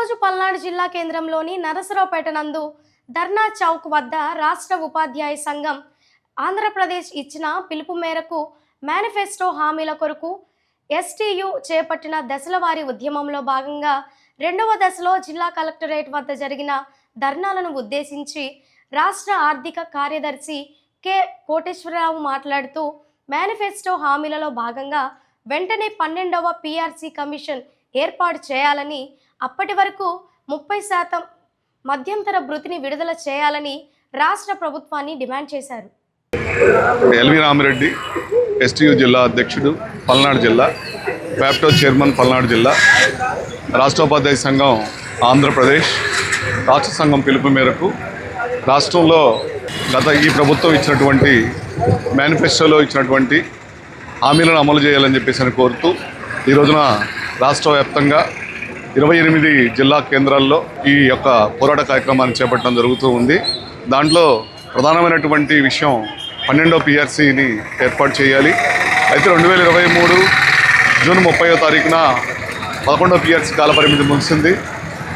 ఈరోజు పల్నాడు జిల్లా కేంద్రంలోని నరసరావుపేట నందు ధర్నా చౌక్ వద్ద రాష్ట్ర ఉపాధ్యాయ సంఘం ఆంధ్రప్రదేశ్ ఇచ్చిన పిలుపు మేరకు మేనిఫెస్టో హామీల కొరకు ఎస్టీయు చేపట్టిన దశలవారీ ఉద్యమంలో భాగంగా రెండవ దశలో జిల్లా కలెక్టరేట్ వద్ద జరిగిన ధర్నాలను ఉద్దేశించి రాష్ట్ర ఆర్థిక కార్యదర్శి కె కోటేశ్వరరావు మాట్లాడుతూ మేనిఫెస్టో హామీలలో భాగంగా వెంటనే 12వ పిఆర్సి కమిషన్ ఏర్పాటు చేయాలని, అప్పటి వరకు 30% మధ్యంతర భృతిని విడుదల చేయాలని రాష్ట్ర ప్రభుత్వాన్ని డిమాండ్ చేశారు. ఎల్వి రామిరెడ్డి, ఎస్టీయు జిల్లా అధ్యక్షుడు, పల్నాడు జిల్లా, వ్యాప్టో చైర్మన్, పల్నాడు జిల్లా, రాష్ట్రోపాధ్యాయ సంఘం ఆంధ్రప్రదేశ్ రాష్ట్ర సంఘం పిలుపు మేరకు రాష్ట్రంలో గత ఈ ప్రభుత్వం ఇచ్చినటువంటి మేనిఫెస్టోలో ఇచ్చినటువంటి హామీలను అమలు చేయాలని చెప్పేసి కోరుతూ ఈ రోజున రాష్ట్ర వ్యాప్తంగా 28 జిల్లా కేంద్రాల్లో ఈ యొక్క పోరాట కార్యక్రమాన్ని చేపట్టడం జరుగుతూ ఉంది. దాంట్లో ప్రధానమైనటువంటి విషయం 12వ పిఆర్సీని ఏర్పాటు చేయాలి. అయితే 2023 జూన్ 30వ తారీఖున 11వ పిఆర్సీ కాలపరిమితి ముగిసింది.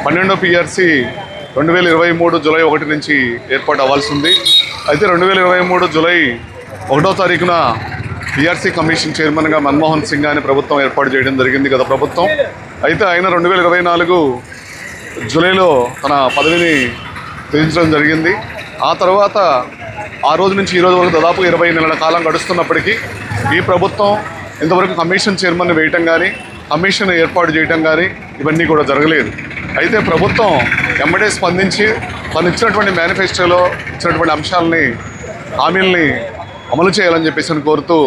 12వ పిఆర్సీ 2023 జూలై 1 నుంచి ఏర్పాటు అవ్వాల్సి ఉంది. అయితే 2023 జూలై 1వ తారీఖున పిఆర్సీ కమిషన్ చైర్మన్గా మన్మోహన్ సింగ్ అనే ప్రభుత్వం ఏర్పాటు చేయడం జరిగింది గత ప్రభుత్వం. అయితే ఆయన 2024 జూలైలో తన పదవిని త్యజించడం జరిగింది. ఆ తర్వాత ఆ రోజు నుంచి ఈ రోజు వరకు దాదాపు 20 నెలల కాలం గడుస్తున్నప్పటికీ ఈ ప్రభుత్వం ఇంతవరకు కమిషన్ చైర్మన్ వేయటం కానీ, కమిషన్ ఏర్పాటు చేయటం కానీ ఇవన్నీ కూడా జరగలేదు. అయితే ప్రభుత్వం ఎమ్మడే స్పందించి తను ఇచ్చినటువంటి మేనిఫెస్టోలో ఇచ్చినటువంటి అంశాలని, హామీలని అమలు చేయాలని చెప్పేసి కోరుతూ